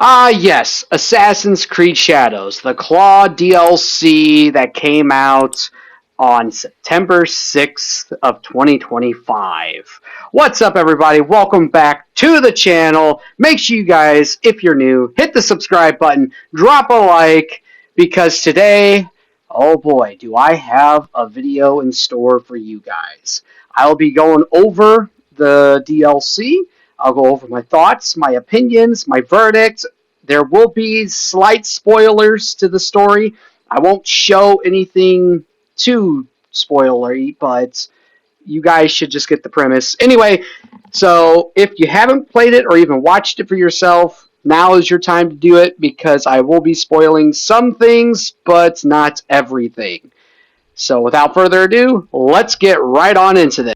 Yes, Assassin's Creed Shadows, the Claw DLC that came out on September 6th of 2025. What's up, everybody? Welcome back to the channel. Make sure you guys, if you're new, hit the subscribe button, drop a like, because today, oh boy, do I have a video in store for you guys. I'll be going over the DLC. I'll go over my thoughts, my opinions, my verdict. There will be slight spoilers to the story. I won't show anything too spoilery, but you guys should just get the premise. Anyway, so if you haven't played it or even watched it for yourself, now is your time to do it because I will be spoiling some things, but not everything. So without further ado, let's get right on into this.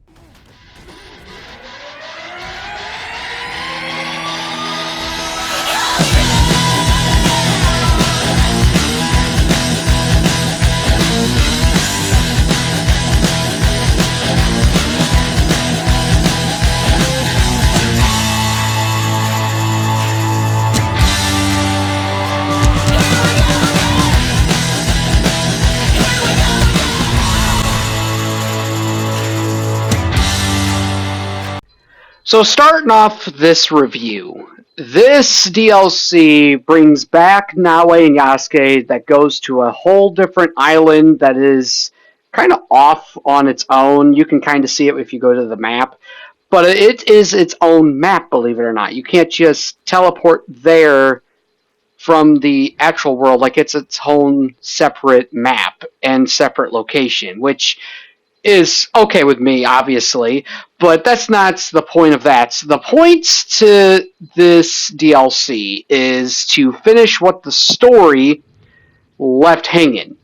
So starting off this review, this DLC brings back Nawe and Yasuke that goes to a whole different island that is kind of off on its own. You can kind of see it if you go to the map. But it is its own map, believe it or not. You can't just teleport there from the actual world. Like, it's its own separate map and separate location, which is okay with me, obviously, but that's not the point of that. The point to this DLC is to finish what the story left hanging.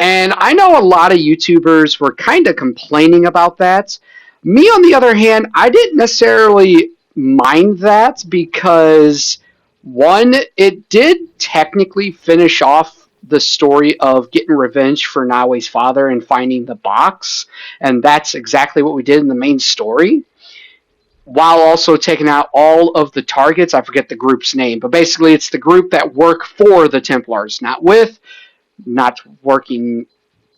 And I know a lot of YouTubers were kind of complaining about that. Me, on the other hand, I didn't necessarily mind that because, one, it did technically finish off the story of getting revenge for Nawe's father and finding the box, and that's exactly what we did in the main story, while also taking out all of the targets. I forget the group's name, but basically it's the group that work for the Templars, not working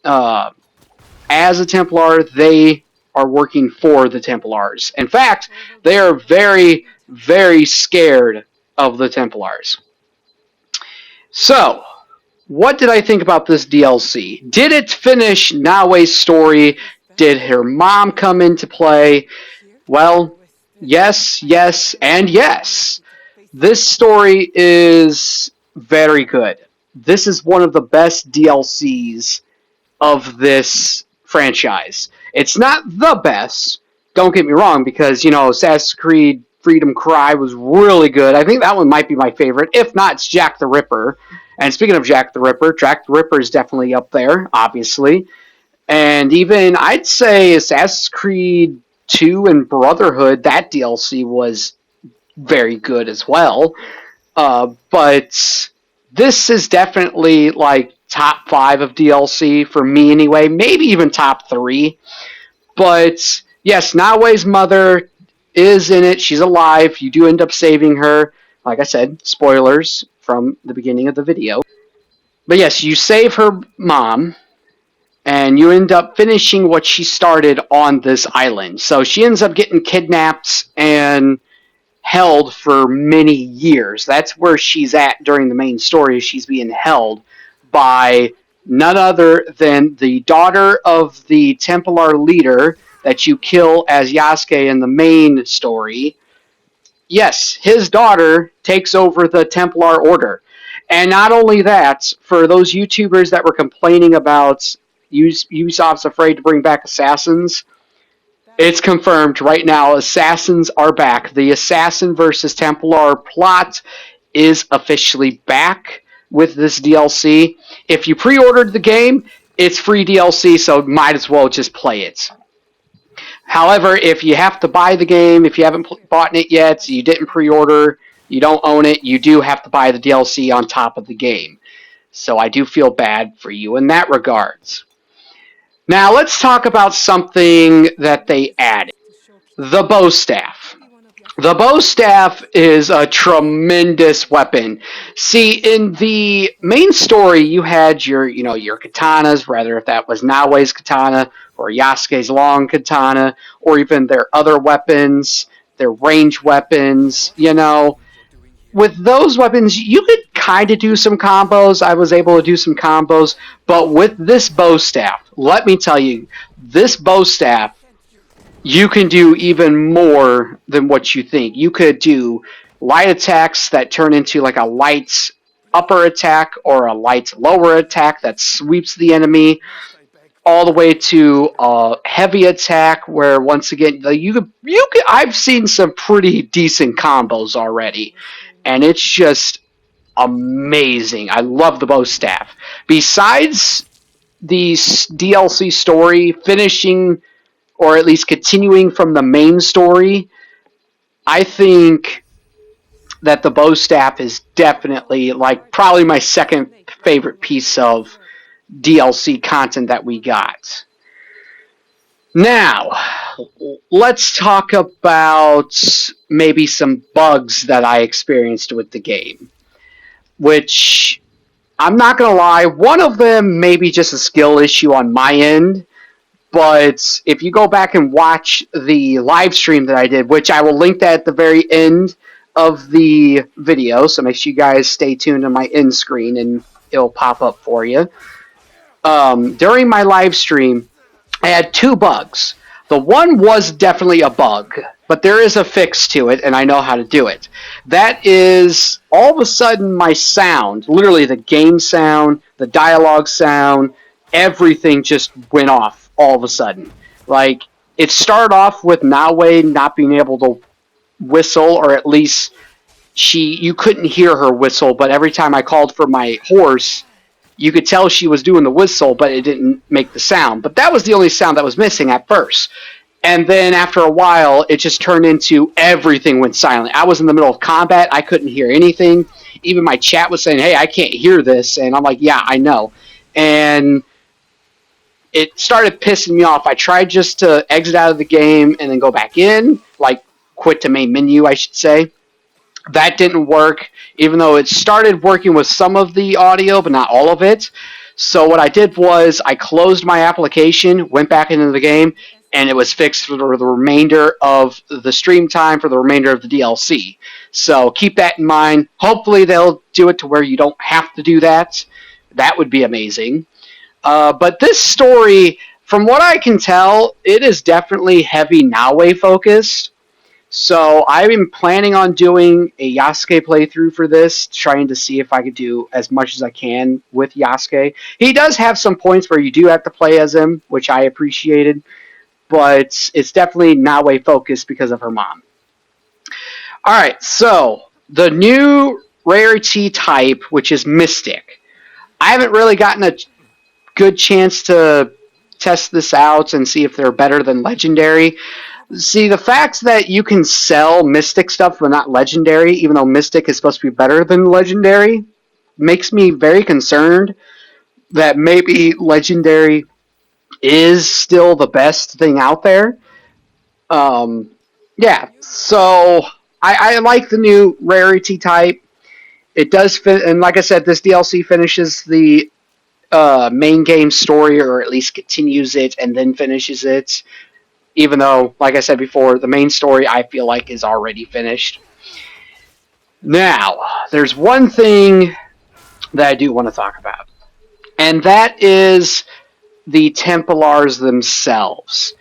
as a Templar. They are working for the Templars. In fact, they are very, very scared of the Templars. So, what did I think about this DLC? Did it finish Nawe's story? Did her mom come into play? Well, yes, yes, and yes. This story is very good. This is one of the best DLCs of this franchise. It's not the best, don't get me wrong, because, Assassin's Creed Freedom Cry was really good. I think that one might be my favorite. If not, it's Jack the Ripper. And speaking of Jack the Ripper is definitely up there, obviously. And even, I'd say, Assassin's Creed 2 and Brotherhood, that DLC was very good as well. But this is definitely, like, top 5 of DLC, for me anyway. Maybe even top 3. But, yes, Nawe's mother is in it. She's alive. You do end up saving her. Like I said, spoilers from the beginning of the video. But yes, you save her mom, and you end up finishing what she started on this island. So she ends up getting kidnapped and held for many years. That's where she's at during the main story. She's being held by none other than the daughter of the Templar leader that you kill as Yasuke in the main story. Yes, his daughter takes over the Templar Order. And not only that, for those YouTubers that were complaining about Ubisoft's afraid to bring back Assassins, it's confirmed right now. Assassins are back. The Assassin versus Templar plot is officially back with this DLC. If you pre-ordered the game, it's free DLC, so might as well just play it. However, if you have to buy the game, if you haven't bought it yet, you didn't pre-order, you don't own it, you do have to buy the DLC on top of the game. So I do feel bad for you in that regards. Now let's talk about something that they added. The bow staff. The bow staff is a tremendous weapon. See, in the main story, you had your katanas, whether if that was Naoe's katana or Yasuke's long katana, or even their other weapons, their range weapons. With those weapons, you could kind of do some combos. I was able to do some combos, but with this bow staff, let me tell you, this bow staff you can do even more than what you think. You could do light attacks that turn into like a light upper attack or a light lower attack that sweeps the enemy, all the way to a heavy attack where once again you could I've seen some pretty decent combos already, and it's just amazing. I love the bow staff. Besides the DLC story finishing or at least continuing from the main story, I think that the bow staff is definitely like probably my second favorite piece of DLC content that we got. Now, let's talk about maybe some bugs that I experienced with the game, which I'm not going to lie, one of them may be just a skill issue on my end. But if you go back and watch the live stream that I did, which I will link that at the very end of the video, so make sure you guys stay tuned on my end screen and it'll pop up for you. During my live stream, I had two bugs. The one was definitely a bug, but there is a fix to it, and I know how to do it. That is, all of a sudden, my sound, literally the game sound, the dialogue sound, everything just went off all of a sudden. Like, it started off with Naoe not being able to whistle, or at least you couldn't hear her whistle, but every time I called for my horse, you could tell she was doing the whistle, but it didn't make the sound. But that was the only sound that was missing at first. And then after a while, it just turned into everything went silent. I was in the middle of combat. I couldn't hear anything. Even my chat was saying, hey, I can't hear this. And I'm like, yeah, I know. And it started pissing me off. I tried just to exit out of the game and then go back in, like quit to main menu, I should say. That didn't work, even though it started working with some of the audio, but not all of it. So what I did was I closed my application, went back into the game, and it was fixed for the remainder of the stream time for the remainder of the DLC. So keep that in mind. Hopefully they'll do it to where you don't have to do that. That would be amazing. But this story, from what I can tell, it is definitely heavy Naoe focused. So I've been planning on doing a Yasuke playthrough for this, trying to see if I could do as much as I can with Yasuke. He does have some points where you do have to play as him, which I appreciated, but it's definitely Naoe focused because of her mom. Alright, so the new rarity type, which is Mystic. I haven't really gotten a good chance to test this out and see if they're better than Legendary. See, the fact that you can sell Mystic stuff but not Legendary, even though Mystic is supposed to be better than Legendary, makes me very concerned that maybe Legendary is still the best thing out there. Yeah, so I like the new rarity type. It does fit, and like I said, this DLC finishes the main game story, or at least continues it and then finishes it. Even though, like I said before, the main story I feel like is already finished. Now, there's one thing that I do want to talk about, and that is the Templars themselves.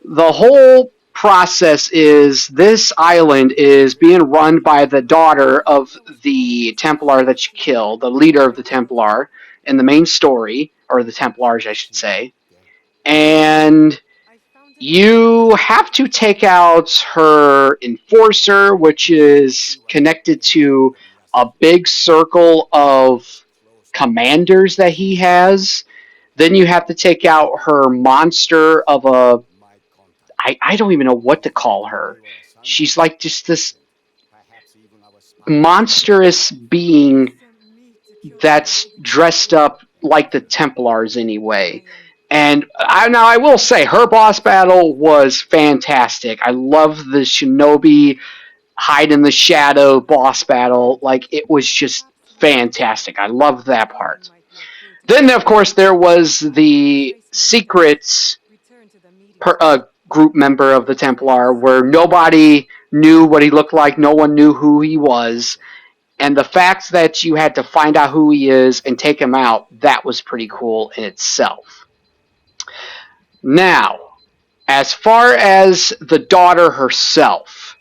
The whole process is this island is being run by the daughter of the Templar that you kill, the leader of the Templar in the main story, or the Templars, I should say. And you have to take out her enforcer, which is connected to a big circle of commanders that he has. Then you have to take out her monster of a... I don't even know what to call her. She's like just this monstrous being that's dressed up like the Templars anyway. And I will say, her boss battle was fantastic. I love the shinobi hide in the shadow boss battle. Like, it was just fantastic. I loved that part. Then, of course, there was the secrets group member of the Templar where nobody knew what he looked like, no one knew who he was, and the fact that you had to find out who he is and take him out, that was pretty cool in itself. Now, as far as the daughter herself,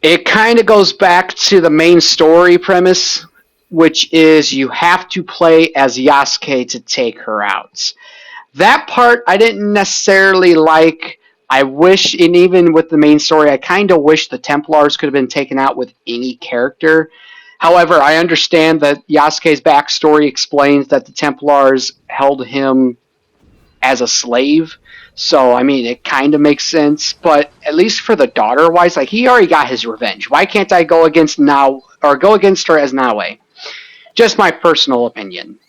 it kind of goes back to the main story premise, which is you have to play as Yasuke to take her out. That part I didn't necessarily like. I wish, and even with the main story, I kind of wish the Templars could have been taken out with any character. However, I understand that Yasuke's backstory explains that the Templars held him as a slave. So, I mean, it kind of makes sense. But at least for the daughter-wise, like, he already got his revenge. Why can't I go against her as Naue? Just my personal opinion.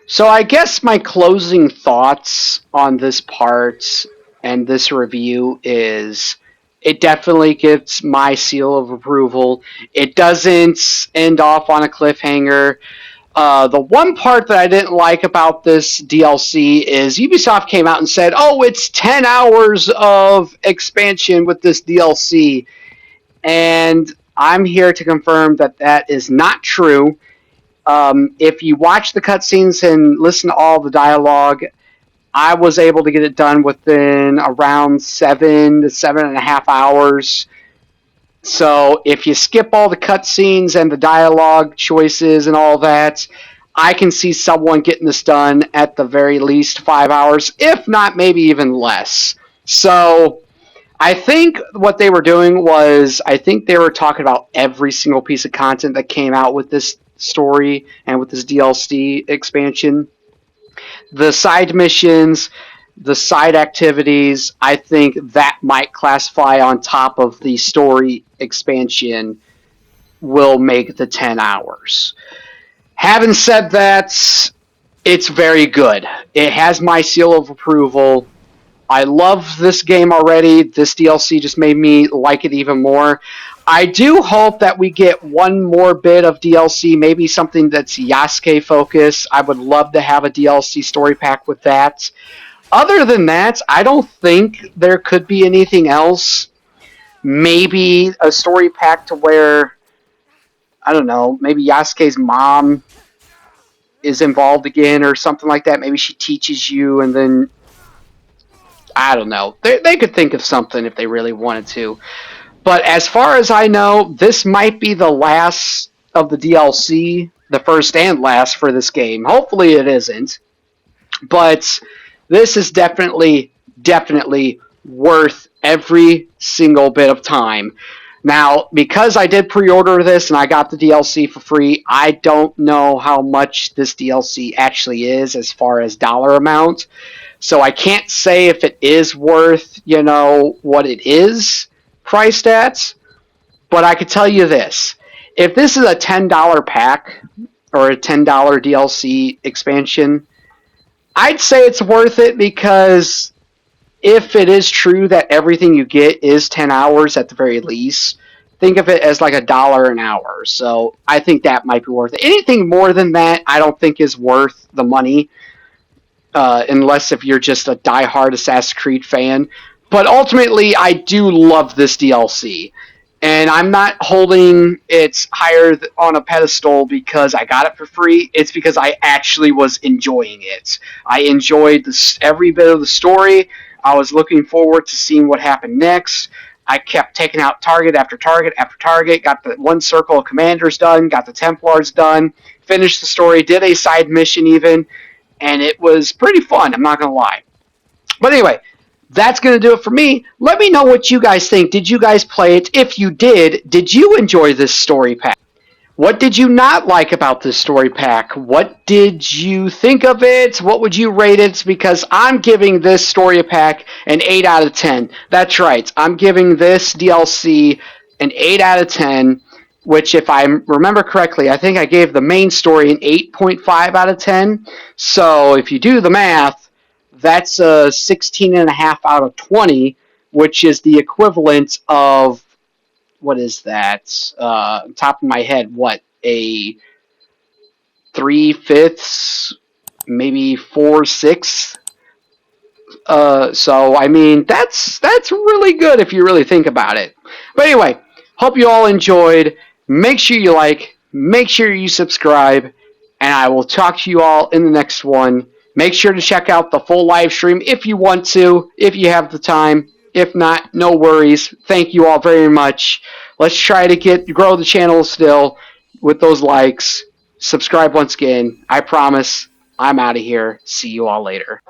So I guess my closing thoughts on this part and this review is it definitely gets my seal of approval. It doesn't end off on a cliffhanger. The one part that I didn't like about this DLC is Ubisoft came out and said, oh, it's 10 hours of expansion with this DLC. And I'm here to confirm that that is not true. If you watch the cutscenes and listen to all the dialogue, I was able to get it done within around 7 to 7.5 hours. So if you skip all the cutscenes and the dialogue choices and all that, I can see someone getting this done at the very least 5 hours, if not maybe even less. So I think what they were doing was, I think they were talking about every single piece of content that came out with this story and with this DLC expansion. The side missions, the side activities, I think that might classify on top of the story expansion will make the 10 hours. Having said that, it's very good. It has my seal of approval. I love this game already. This DLC just made me like it even more. I do hope that we get one more bit of DLC, maybe something that's Yasuke focused. I would love to have a DLC story pack with that. Other than that, I don't think there could be anything else. Maybe a story pack to where, I don't know, maybe Yasuke's mom is involved again or something like that. Maybe she teaches you and then, I don't know. They could think of something if they really wanted to. But as far as I know, this might be the last of the DLC, the first and last for this game. Hopefully it isn't. But this is definitely worth every single bit of time. Now, because I did pre-order this and I got the DLC for free, I don't know how much this DLC actually is as far as dollar amount. So I can't say if it is worth, what it is priced at, but I could tell you this. If this is a $10 pack or a $10 DLC expansion, I'd say it's worth it because if it is true that everything you get is 10 hours at the very least, think of it as like $1 an hour. So I think that might be worth it. Anything more than that, I don't think is worth the money, unless if you're just a diehard Assassin's Creed fan. But ultimately, I do love this DLC. And I'm not holding it higher on a pedestal because I got it for free. It's because I actually was enjoying it. I enjoyed every bit of the story. I was looking forward to seeing what happened next. I kept taking out target after target after target. Got the one circle of commanders done. Got the Templars done. Finished the story. Did a side mission even. And it was pretty fun. I'm not going to lie. But anyway, that's going to do it for me. Let me know what you guys think. Did you guys play it? If you did you enjoy this story pack? What did you not like about this story pack? What did you think of it? What would you rate it? Because I'm giving this story pack an 8 out of 10. That's right. I'm giving this DLC an 8 out of 10, which if I remember correctly, I think I gave the main story an 8.5 out of 10. So if you do the math, that's a 16.5 out of 20, which is the equivalent of what is that? Top of my head, what, a 3/5, maybe 4/6. So I mean, that's really good if you really think about it. But anyway, hope you all enjoyed. Make sure you like, make sure you subscribe, and I will talk to you all in the next one. Make sure to check out the full live stream if you want to, if you have the time. If not, no worries. Thank you all very much. Let's try to grow the channel still with those likes. Subscribe once again. I promise. I'm out of here. See you all later.